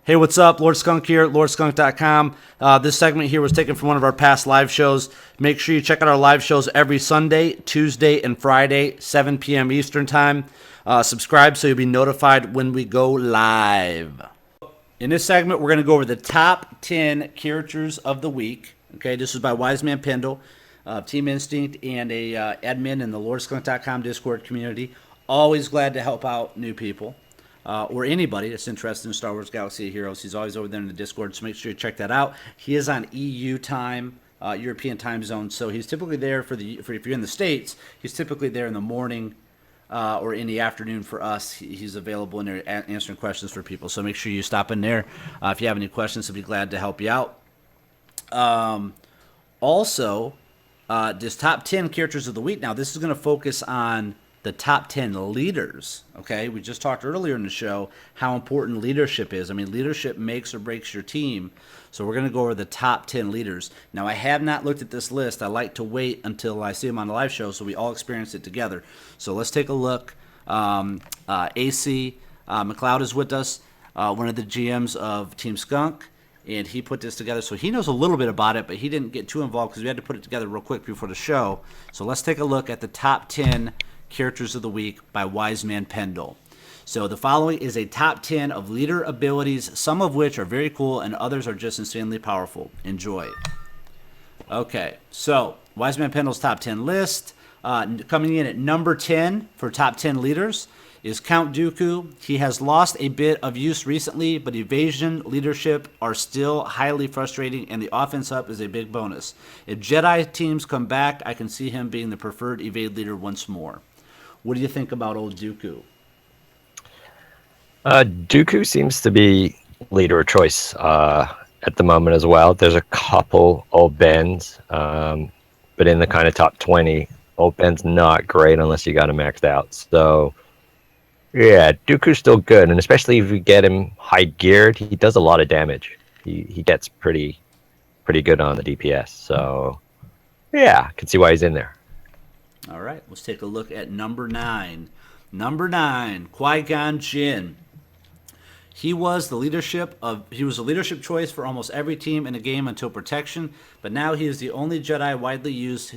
Hey, what's up? Lord Skunk here, lordskunk.com. This segment here was taken from one of our past live shows. Make sure you check out our live shows every Sunday, Tuesday, and Friday, 7 p.m. Eastern Time. Subscribe so you'll be notified when we go live. In this segment, we're going to go over the top 10 characters of the week. Okay, this is by Wise Man Pendle, Team Instinct, and a admin in the lordskunk.com Discord community. Always glad to help out new people. Or anybody that's interested in Star Wars Galaxy of Heroes. He's always over there in the Discord, so make sure you check that out. He is on EU time, European time zone, so he's typically there for if you're in the States, he's typically there in the morning or in the afternoon for us. He's available in there answering questions for people, so make sure you stop in there. If you have any questions, he'll be glad to help you out. Also, this top 10 characters of the week, now this is going to focus on the top 10 leaders, okay? We just talked earlier in the show how important leadership is. I mean, leadership makes or breaks your team. So we're going to go over the top 10 leaders. Now, I have not looked at this list. I like to wait until I see them on the live show so we all experience it together. So let's take a look. AC McLeod is with us, one of the GMs of Team Skunk, and he put this together. So he knows a little bit about it, but he didn't get too involved because we had to put it together real quick before the show. So let's take a look at the top 10 characters of the week by Wise Man Pendle. So the following is a top 10 of leader abilities, some of which are very cool and others are just insanely powerful. Enjoy. Okay, so Wise Man Pendle's top 10 list. Coming in at number 10 for top 10 leaders is Count Dooku. He has lost a bit of use recently, but evasion, leadership are still highly frustrating, and the offense up is a big bonus. If Jedi teams come back, I can see him being the preferred evade leader once more. What do you think about old Dooku? Dooku seems to be leader of choice at the moment as well. There's a couple old Bens, but in the kind of top 20, old Ben's not great unless you got him maxed out. So, yeah, Dooku's still good, and especially if you get him high geared, he does a lot of damage. He gets pretty good on the DPS. So, yeah, I can see why he's in there. All right, let's take a look at number 9. Number 9, Qui-Gon Jinn. He was a leadership choice for almost every team in the game until protection, but now he is the only Jedi widely used.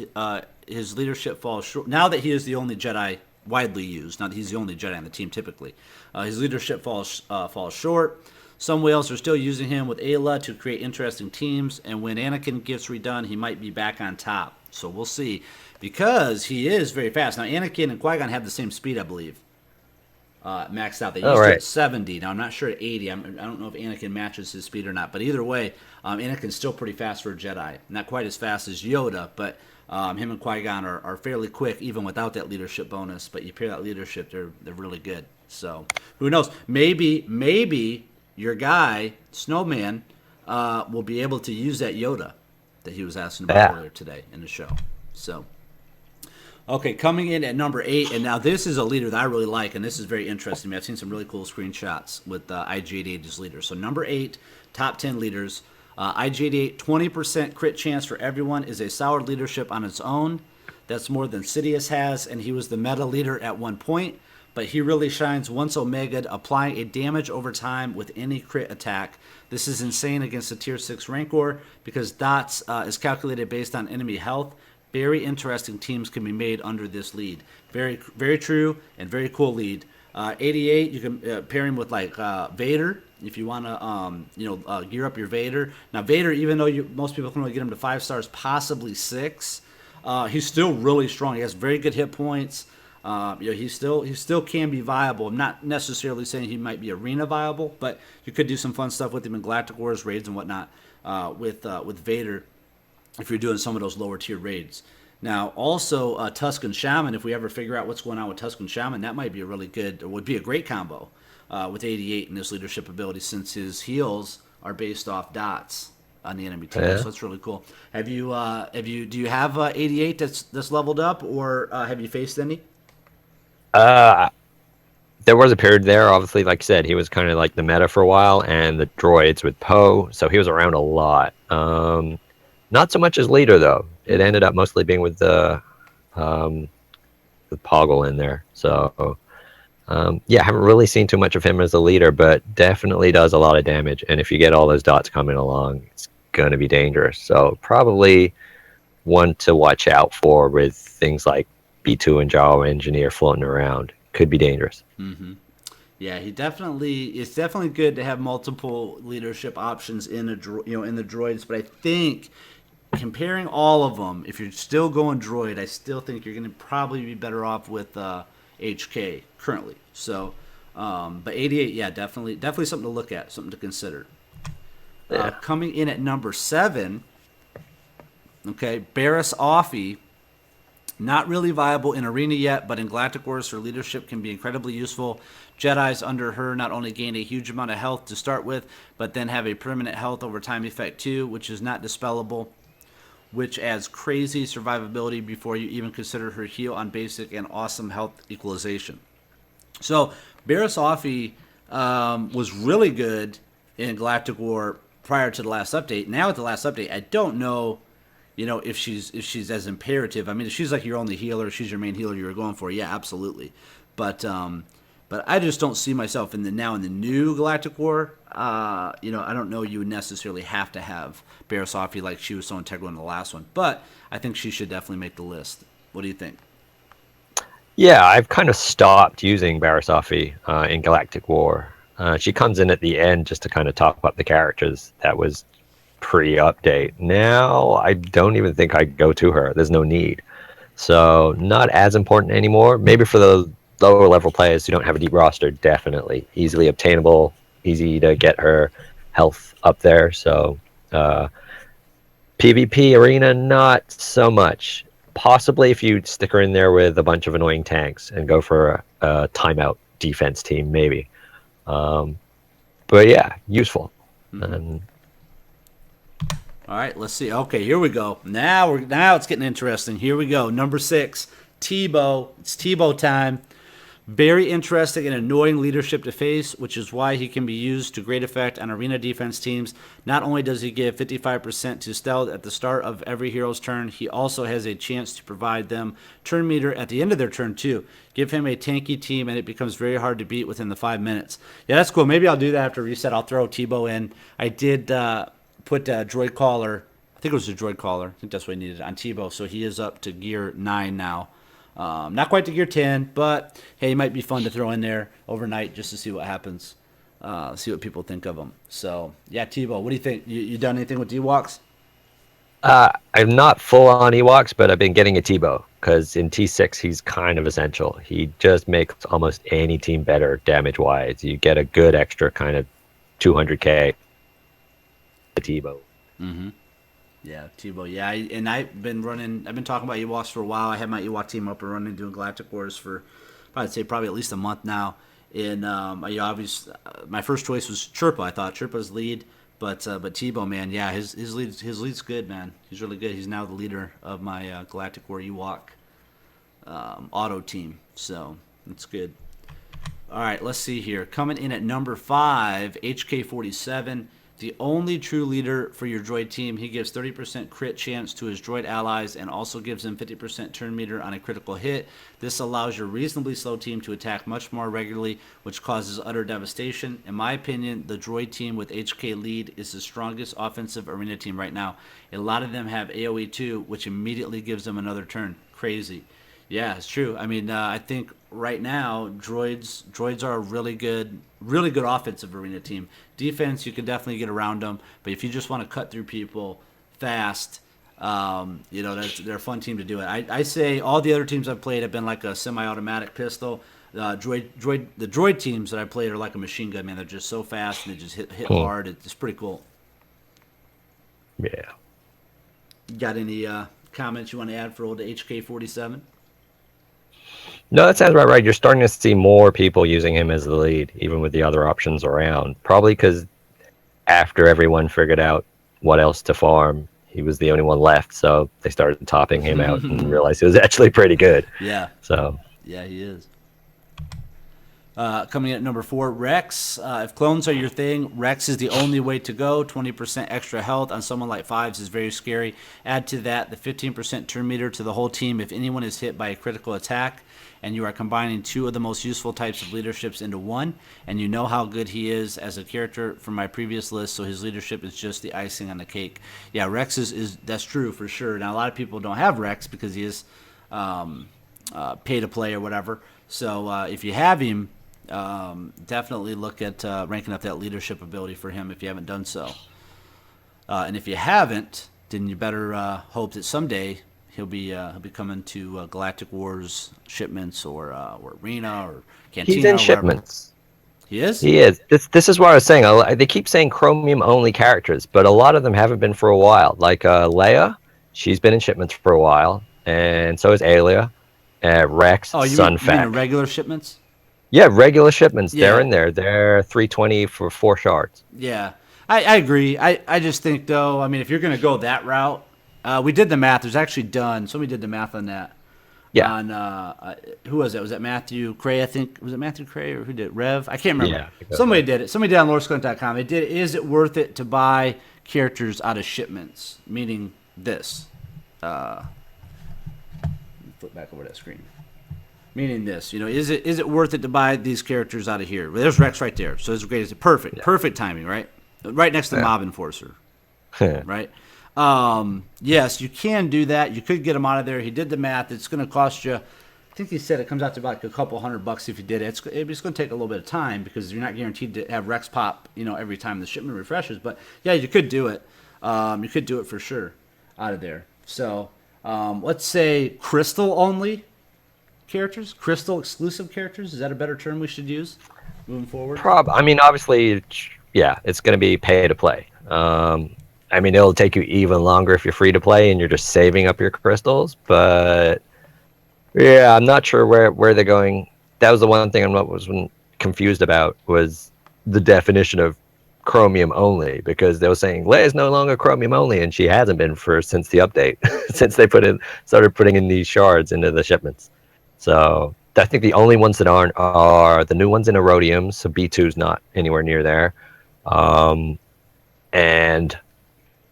His leadership falls short. Now that he is the only Jedi widely used, not that he's the only Jedi on the team typically, his leadership falls short. Some whales are still using him with Ayla to create interesting teams, and when Anakin gets redone, he might be back on top. So we'll see. Because he is very fast. Now, Anakin and Qui-Gon have the same speed, I believe. Maxed out. They used it at 70. Now, I'm not sure at 80. I don't know if Anakin matches his speed or not. But either way, Anakin's still pretty fast for a Jedi. Not quite as fast as Yoda, but him and Qui-Gon are fairly quick, even without that leadership bonus. But you pair that leadership, they're really good. So, who knows? Maybe your guy, Snowman, will be able to use that Yoda that he was asking about earlier today in the show. So, okay, coming in at number 8, and now this is a leader that I really like, and this is very interesting to me. I've seen some really cool screenshots with IG-88 as leader. So number 8, top 10 leaders. IG-88, 20% crit chance for everyone is a solid leadership on its own. That's more than Sidious has, and he was the meta leader at one point. But he really shines once Omega'd, applying a damage over time with any crit attack. This is insane against a Tier 6 Rancor because dots is calculated based on enemy health. Very interesting teams can be made under this lead. Very, very true and very cool lead. 88, you can pair him with like Vader if you want to, gear up your Vader. Now Vader, even though most people can only get him to 5 stars, possibly 6, he's still really strong. He has very good hit points. He still can be viable. I'm not necessarily saying he might be arena viable, but you could do some fun stuff with him in Galactic Wars raids and whatnot with Vader if you're doing some of those lower tier raids. Now, also Tusken Shaman, if we ever figure out what's going on with Tusken Shaman, that might be a really good, or would be a great combo with 88 and his leadership ability, since his heals are based off dots on the enemy team. So that's really cool. Do you have 88 that's leveled up, or have you faced any? There was a period there, obviously, like I said, he was kind of like the meta for a while, and the droids with Poe, so he was around a lot. Not so much as leader, though. It ended up mostly being with the Poggle in there. So Yeah, I haven't really seen too much of him as a leader, but definitely does a lot of damage. And if you get all those dots coming along, it's going to be dangerous. So probably one to watch out for with things like B2 and Java Engineer floating around. Could be dangerous. Yeah, it's definitely good to have multiple leadership options in in the droids. But I think comparing all of them, if you're still going droid, I still think you're going to probably be better off with HK currently. So, but 88, yeah, definitely something to look at, something to consider. Yeah. Coming in at number 7, okay, Barriss Offee. Not really viable in Arena yet, but in Galactic Wars, her leadership can be incredibly useful. Jedi's under her not only gain a huge amount of health to start with, but then have a permanent health over time effect too, which is not dispellable, which adds crazy survivability before you even consider her heal on basic and awesome health equalization. So Barriss Offee was really good in Galactic War prior to the last update. Now with the last update, I don't know, if she's as imperative. I mean, if she's like your only healer, she's your main healer you were going for. Yeah, absolutely. But I just don't see myself in the new Galactic War. I don't know you would necessarily have to have Barriss Offee like she was so integral in the last one. But I think she should definitely make the list. What do you think? Yeah, I've kind of stopped using Barriss Offee in Galactic War. She comes in at the end just to kind of top up the characters. That was pre-update. Now I don't even think I go to her. There's no need. So not as important anymore. Maybe for the lower level players who don't have a deep roster, definitely easily obtainable, easy to get her health up there. So PvP arena, not so much. Possibly if you stick her in there with a bunch of annoying tanks and go for a timeout defense team, maybe. But yeah, useful. And all right, let's see. Okay, here we go. Now it's getting interesting. Here we go. Number 6, Tebow. It's Tebow time. Very interesting and annoying leadership to face, which is why he can be used to great effect on arena defense teams. Not only does he give 55% to stealth at the start of every hero's turn, he also has a chance to provide them turn meter at the end of their turn too. Give him a tanky team and it becomes very hard to beat within the 5 minutes. Yeah, that's cool. Maybe I'll do that after reset. I'll throw Tebow in. I did put a droid caller. I think it was a droid caller. I think that's what I needed on Tebow. So he is up to gear 9 now. Not quite to gear 10, but hey, it might be fun to throw in there overnight just to see what happens. See what people think of him. So yeah, Tebow, what do you think? You done anything with Ewoks? I'm not full on Ewoks, but I've been getting a Tebow because in T6 he's kind of essential. He just makes almost any team better damage wise. You get a good extra kind of 200k. Tebow. Yeah, Tebow. Yeah, I've been talking about Ewoks for a while. I had my Ewok team up and running doing Galactic Wars for, I'd say probably at least a month now. And my first choice was Chirpa. I thought Chirpa's lead, but Tebow, man, yeah, his lead's good, man. He's really good. He's now the leader of my Galactic War Ewok auto team, so it's good. All right, let's see here. Coming in at number 5, HK47. The only true leader for your droid team. He gives 30% crit chance to his droid allies and also gives them 50% turn meter on a critical hit. This allows your reasonably slow team to attack much more regularly, which causes utter devastation. In my opinion, the droid team with HK lead is the strongest offensive arena team right now. A lot of them have AoE too, which immediately gives them another turn. Crazy. Yeah, it's true. I mean, I think right now droids are a really good offensive arena team. Defense, you can definitely get around them, but if you just want to cut through people fast, they're a fun team to do it. I say all the other teams I've played have been like a semi-automatic pistol. The droid teams that I played are like a machine gun, man. They're just so fast and they just hit hard. It's pretty cool. Yeah. Got any comments you want to add for old HK47? No, that sounds about right. You're starting to see more people using him as the lead, even with the other options around. Probably because after everyone figured out what else to farm, he was the only one left. So they started topping him out and realized he was actually pretty good. Yeah. So yeah, he is. Coming in at number 4, Rex. If clones are your thing, Rex is the only way to go. 20% extra health on someone like Fives is very scary. Add to that the 15% turn meter to the whole team if anyone is hit by a critical attack, and you are combining 2 of the most useful types of leaderships into one, and you know how good he is as a character from my previous list, so his leadership is just the icing on the cake. Yeah, Rex is that's true for sure. Now, a lot of people don't have Rex because he is pay to play or whatever. So if you have him, definitely look at ranking up that leadership ability for him if you haven't done so. And if you haven't, then you better hope that someday he'll be coming to Galactic Wars shipments or Arena or Cantina. He's in or shipments. He is? He is. This is what I was saying. They keep saying Chromium only characters, but a lot of them haven't been for a while. Like Leia, she's been in shipments for a while, and so is Alia, Rex, Oh, you mean the regular shipments? Yeah, regular shipments. Yeah. They're in there. They're 320 for 4 shards. Yeah, I agree. I just think, though, I mean, if you're going to go that route, we did the math. There's actually done. Somebody did the math on that. Yeah. On who was it? Was that Matthew Cray? I think was it Matthew Cray or who did it? Rev? I can't remember. Yeah, Somebody did it. Somebody did it on loresclint.com. It did. Is it worth it to buy characters out of shipments? Meaning this. Flip back over that screen. Meaning this, is it worth it to buy these characters out of here? Well, there's Rex right there, so it's great. It's perfect timing, right? Right next to Mob Enforcer, right? Yes, you can do that. You could get him out of there. He did the math. It's going to cost you. I think he said it comes out to about like a couple $100 if you did it. It's going to take a little bit of time because you're not guaranteed to have Rex pop, every time the shipment refreshes. But yeah, you could do it. You could do it for sure out of there. So let's say Crystal only characters, Crystal exclusive characters. Is that a better term we should use moving forward? I mean, obviously, yeah, it's going to be pay to play. I mean, it'll take you even longer if you're free to play and you're just saving up your crystals. But yeah, I'm not sure where they're going. That was the one thing I was confused about was the definition of Chromium only, because they were saying Leia's no longer Chromium only, and she hasn't been since the update, since they started putting in these shards into the shipments. So I think the only ones that aren't are the new ones in Erodium, so B2's not anywhere near there. And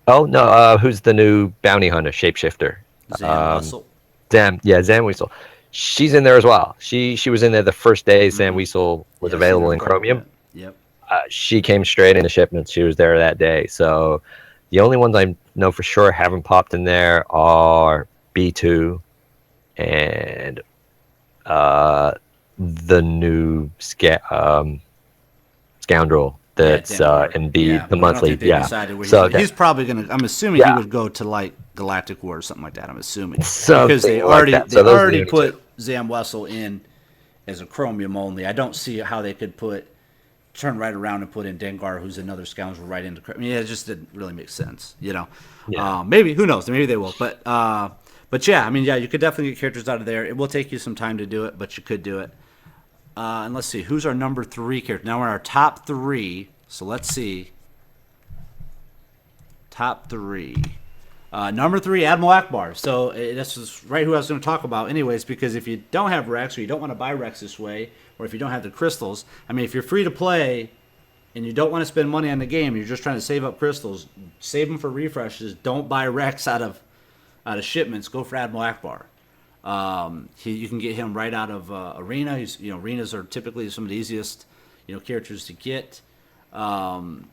who's the new bounty hunter shapeshifter? Zam Wessel. Zam Wessel. She's in there as well. She was in there the first day Zam Wessel was available in Chromium. Yep. She came straight into shipments. She was there that day. So the only ones I know for sure haven't popped in there are B2 and the new scoundrel that's in the monthly. So he's probably gonna. I'm assuming he would go to like Galactic War or something like that. I'm assuming because they already put Zam Wessel in as a Chromium only. I don't see how they could turn right around and put in Dengar, who's another scoundrel, right into. I mean, it just didn't really make sense. Maybe, who knows? Maybe they will, but yeah, I mean, yeah, you could definitely get characters out of there. It will take you some time to do it, but you could do it. And let's see, who's our number 3 character? Now we're our top 3. So let's see. Top 3. Number 3, Admiral Ackbar. So this is right who I was going to talk about anyways, because if you don't have Rex or you don't want to buy Rex this way, or if you don't have the crystals, I mean, if you're free to play and you don't want to spend money on the game, you're just trying to save up crystals, save them for refreshes, don't buy Rex out of shipments, go for Admiral Ackbar. You can get him right out of Arena. Arenas are typically some of the easiest, characters to get. Ackbar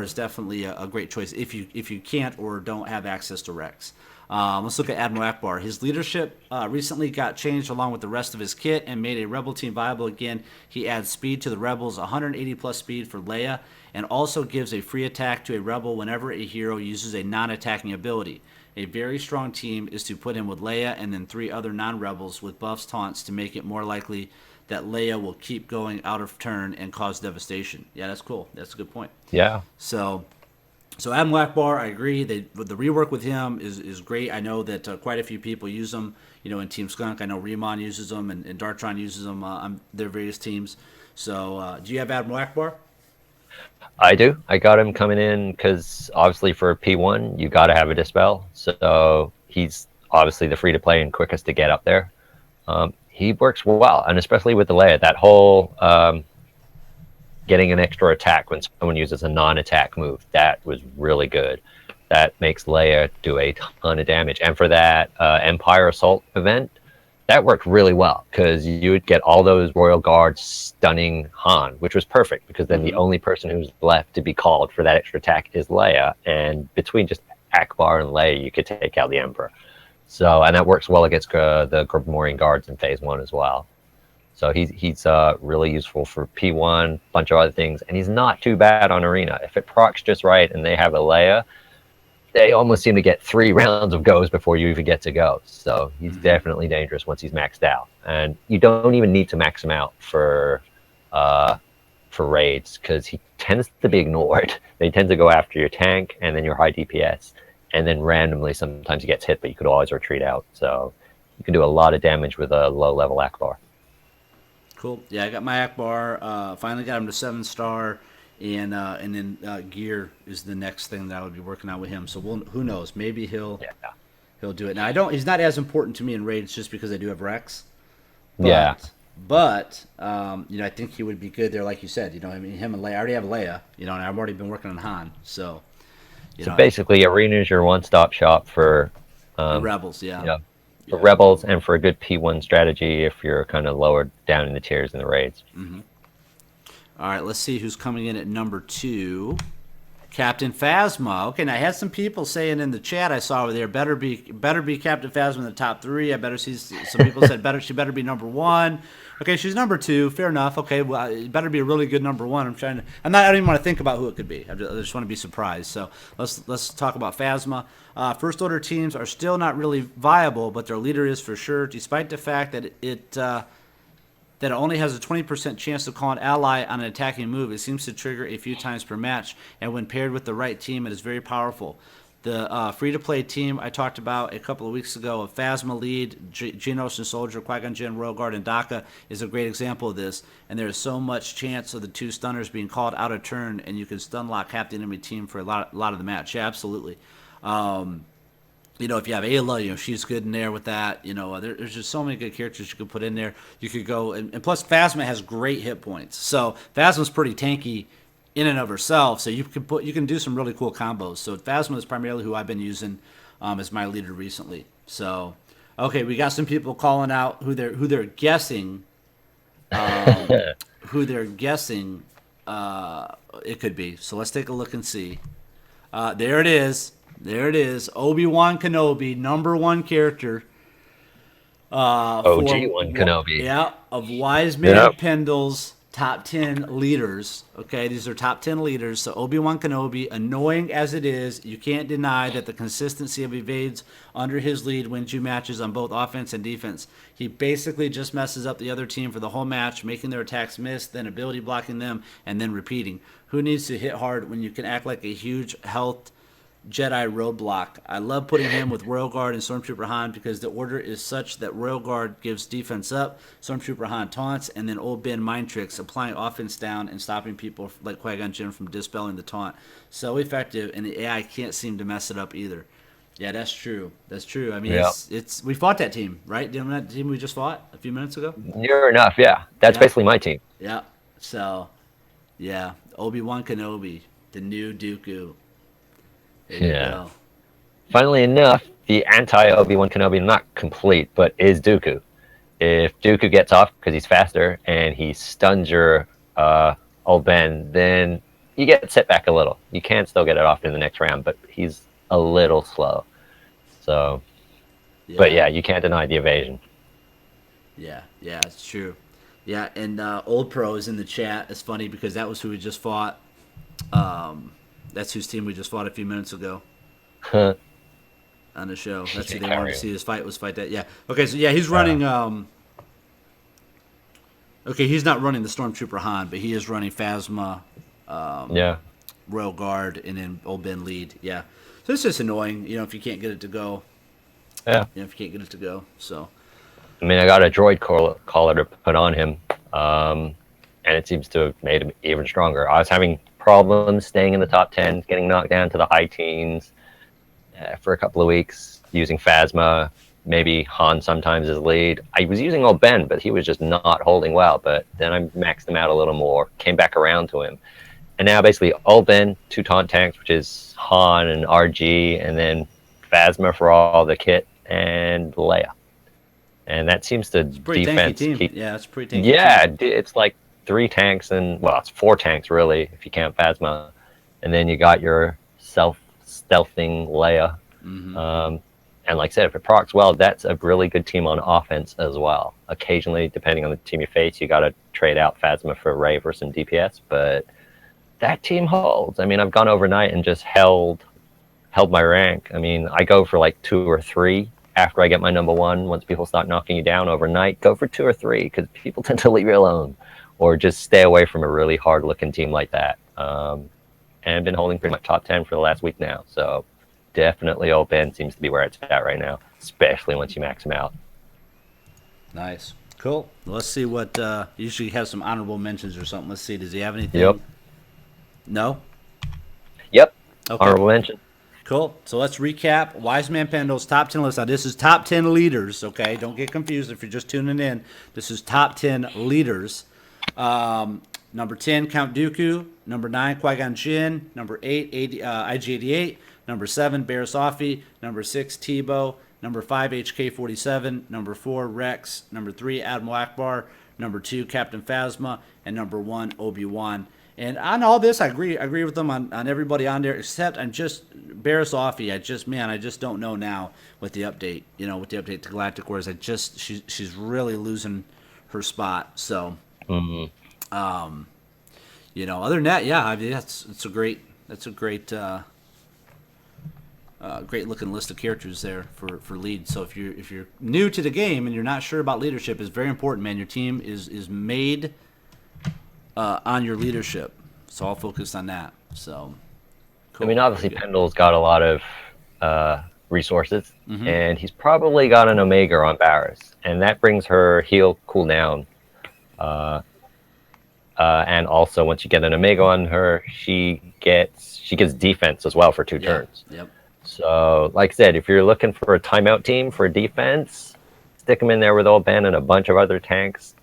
is definitely a great choice if you can't or don't have access to Rex. Let's look at Admiral Ackbar. His leadership recently got changed along with the rest of his kit and made a Rebel team viable again. He adds speed to the Rebels, 180 plus speed for Leia, and also gives a free attack to a Rebel whenever a hero uses a non-attacking ability. A very strong team is to put him with Leia and then 3 other non-Rebels with buffs, taunts to make it more likely that Leia will keep going out of turn and cause devastation. Yeah, that's cool. That's a good point. Yeah. So Admiral Ackbar, I agree. The rework with him is great. I know that quite a few people use them. In Team Skunk, I know Riemann uses them and Dartron uses them on their various teams. So do you have Admiral Ackbar? I do. I got him coming in because obviously for P1 you got to have a dispel. So he's obviously the free to play and quickest to get up there. he works well, and especially with the Leia, that whole getting an extra attack when someone uses a non-attack move, that was really good. That makes Leia do a ton of damage. And for that Empire Assault event, that worked really well because you would get all those Royal Guards stunning Han, which was perfect because then the only person who's left to be called for that extra attack is Leia. And between just Ackbar and Leia, you could take out the Emperor. So, and that works well against the Grimorian Guards in Phase 1 as well. So he's really useful for P1, bunch of other things, and he's not too bad on Arena. If it procs just right and they have a Leia, they almost seem to get 3 rounds of goes before you even get to go. So he's definitely dangerous once he's maxed out. And you don't even need to max him out for raids because he tends to be ignored. They tend to go after your tank and then your high DPS. And then randomly sometimes he gets hit, but you could always retreat out. So you can do a lot of damage with a low-level Ackbar. Cool. Yeah, I got my Ackbar. Finally got him to 7-star. And then gear is the next thing that I would be working on with him. So who knows? Maybe he'll do it. Now he's not as important to me in raids just because I do have Rex. But I think he would be good there, like you said. I mean, him and Leia. I already have Leia. And I've already been working on Han. So basically, Arena is your one-stop shop for Rebels. For Rebels and for a good P1 strategy if you're kind of lower down in the tiers in the raids. Mm-hmm. All right, let's see who's coming in at number 2. Captain Phasma. Okay, now I had some people saying in the chat I saw over there, better be Captain Phasma in the top 3. I better see some people said she better be number 1. Okay, she's number 2. Fair enough. Okay, well, it better be a really good number 1. I don't even want to think about who it could be. I just want to be surprised. So let's talk about Phasma. First order teams are still not really viable, but their leader is for sure, despite the fact that it only has a 20% chance to call an ally on an attacking move. It seems to trigger a few times per match, and when paired with the right team, it is very powerful. The free-to-play team I talked about a couple of weeks ago of Phasma lead, Geonosis and Soldier, Qui-Gon Jinn, Royal Guard, and Daka is a great example of this, and there is so much chance of the 2 stunners being called out of turn, and you can stun lock half the enemy team for a lot of the match. Yeah, absolutely. If you have Ayla, she's good in there with that. There's just so many good characters you could put in there. You could go, and plus Phasma has great hit points. So Phasma's pretty tanky in and of herself. So you can do some really cool combos. So Phasma is primarily who I've been using as my leader recently. So, okay, we got some people calling out who they're guessing, it could be. So let's take a look and see. There it is. ObiWan Kenobi, number 1 character. OG1 Kenobi. Yeah, of Wise Man Pendle's top 10 leaders. Okay, these are top 10 leaders. So Obi-Wan Kenobi, annoying as it is, you can't deny that the consistency of evades under his lead wins you matches on both offense and defense. He basically just messes up the other team for the whole match, making their attacks miss, then ability blocking them, and then repeating. Who needs to hit hard when you can act like a huge health Jedi roadblock? I love putting him with Royal Guard and Stormtrooper Han because the order is such that Royal Guard gives defense up, Stormtrooper Han taunts, and then Old Ben mind tricks, applying offense down and stopping people like Qui-Gon Jinn from dispelling the taunt. So effective, and the AI can't seem to mess it up either. Yeah, that's true. I mean, it's we fought that team, right? Didn't that team we just fought a few minutes ago? Near enough, yeah. That's basically my team. Yeah. So, yeah, Obi-Wan Kenobi, the new Dooku. Yeah. Funnily enough, the anti-Obi-Wan Kenobi not complete, but is Dooku. If Dooku gets off because he's faster and he stuns your Old Ben, then you get set back a little. You can still get it off in the next round, but he's a little slow. So, but yeah, you can't deny the evasion. Yeah, it's true. Yeah, and Old Pro is in the chat. It's funny because that was who we just fought. That's whose team we just fought a few minutes ago on the show. That's who they wanted to see his fight was fight that. Yeah. Okay, so yeah, he's running. Okay, he's not running the Stormtrooper Han, but he is running Phasma. Royal Guard, and then Old Ben lead. Yeah. So it's just annoying, if you can't get it to go. Yeah. If you can't get it to go. So. I mean, I got a droid collar to put on him, and it seems to have made him even stronger. I was having problems staying in the top 10, getting knocked down to the high teens for a couple of weeks using Phasma. maybe Han sometimes is lead. I was using old Ben, but he was just not holding well. But then I maxed him out a little more, came back around to him. And now basically old Ben, 2 taunt tanks, which is Han and RG, and then Phasma for all the kit, and Leia. And that seems to Pretty defense tanky team. keep. Yeah, it's pretty tanky. Yeah, team. it's like 3 tanks and, well, it's 4 tanks really if you count Phasma, and then you got your stealthing Leia. And like I said, if it procs well, that's a really good team on offense as well. Occasionally, depending on the team you face, you got to trade out Phasma for Rey or some DPS, but that team holds. I mean, I've gone overnight and just held my rank. I mean, I go for like 2 or 3 after I get my number 1. Once people start knocking you down overnight, go for 2 or 3 because people tend to leave you alone, or just stay away from a really hard-looking team like that. And I've been holding pretty much top 10 for the last week now, so definitely old Ben seems to be where it's at right now, especially once you max him out. Nice. Cool. Let's see what usually has some honorable mentions or something. Let's see. Does he have anything? Yep. No? Yep. Okay. Honorable mention. Cool. So let's recap Wise Man Pendle's top 10 list. Now, this is top 10 leaders, okay? Don't get confused if you're just tuning in. This is top 10 leaders. Number 10, Count Dooku. Number 9, Qui-Gon Jinn. Number 8, IG-88. Number 7, Barriss Offee. Number 6, Tebow. Number 5, HK-47. Number 4, Rex. Number 3, Admiral Ackbar. Number 2, Captain Phasma. And number 1, ObiWan. And on all this, I agree with them on everybody on there, except I'm just Barriss Offee. I just don't know now with the update. With the update to Galactic Wars, she's really losing her spot. So, other than that, yeah, I mean it's a great great looking list of characters there for lead. So if you're new to the game and you're not sure about leadership, it's very important, man. Your team is made on your leadership, so I'll focus on that. So, cool. I mean, obviously, Pendle's got a lot of resources, and he's probably got an Omega on Barriss, and that brings her heal cooldown. And also, once you get an Omega on her, she gets defense as well for 2 turns. Yep. So, like I said, if you're looking for a timeout team for defense, stick them in there with old Ben and a bunch of other tanks.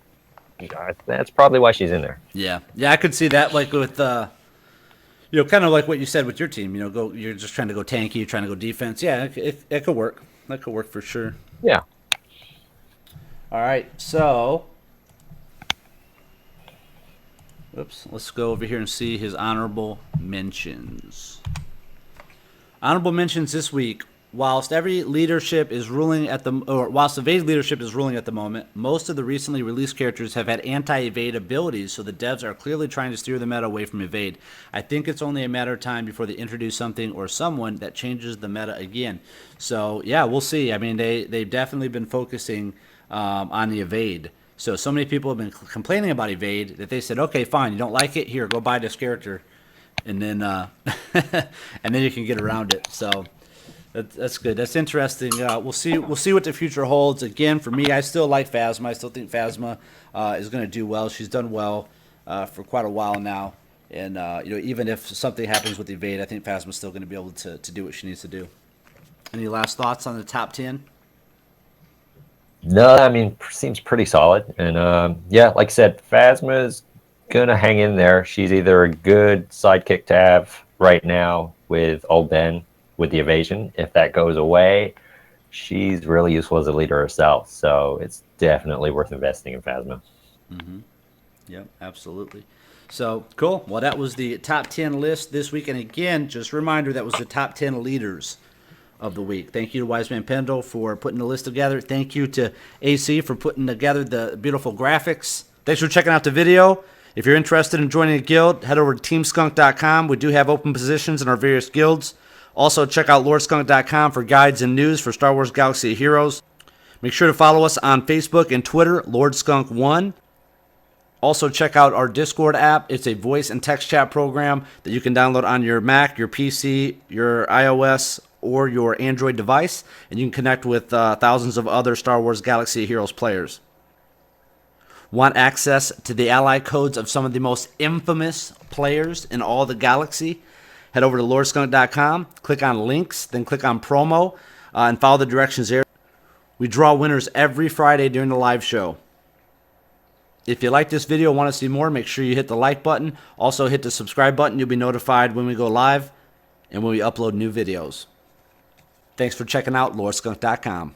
That's probably why she's in there. Yeah, I could see that, like with kind of like what you said with your team. You're just trying to go tanky, you're trying to go defense. Yeah, it could work. That could work for sure. Yeah. All right, so let's go over here and see his honorable mentions. Honorable mentions this week. Whilst evade leadership is ruling at the moment, most of the recently released characters have had anti-evade abilities, so the devs are clearly trying to steer the meta away from evade. I think it's only a matter of time before they introduce something or someone that changes the meta again. So yeah, we'll see. I mean, they've definitely been focusing on the evade. So many people have been complaining about evade that they said, okay, fine, you don't like it, here, go buy this character, and then and then you can get around it. So. That's good. That's interesting. We'll see what the future holds. Again, for me, I still like Phasma. I still think Phasma is going to do well. She's done well for quite a while now, and even if something happens with the evade, I think Phasma's still going to be able to do what she needs to do. Any last thoughts on the top 10? No, I mean, seems pretty solid. And yeah, like I said, Phasma's gonna hang in there. She's either a good sidekick to have right now with old Ben with the evasion. If that goes away, she's really useful as a leader herself. So it's definitely worth investing in Phasma. Yep, absolutely. So cool. Well, that was the top 10 list this week. And again, just a reminder, that was the top 10 leaders of the week. Thank you to Wise Man Pendle for putting the list together. Thank you to AC for putting together the beautiful graphics. Thanks for checking out the video. If you're interested in joining a guild, head over to teamskunk.com. We do have open positions in our various guilds. Also, check out lordskunk.com for guides and news for Star Wars Galaxy of Heroes. Make sure to follow us on Facebook and Twitter, LordSkunk1. Also, check out our Discord app. It's a voice and text chat program that you can download on your Mac, your PC, your iOS, or your Android device. And you can connect with thousands of other Star Wars Galaxy of Heroes players. Want access to the ally codes of some of the most infamous players in all the galaxy? Head over to lordskunk.com, click on links, then click on promo, and follow the directions there. We draw winners every Friday during the live show. If you like this video and want to see more, make sure you hit the like button. Also hit the subscribe button. You'll be notified when we go live and when we upload new videos. Thanks for checking out LoreSkunk.com.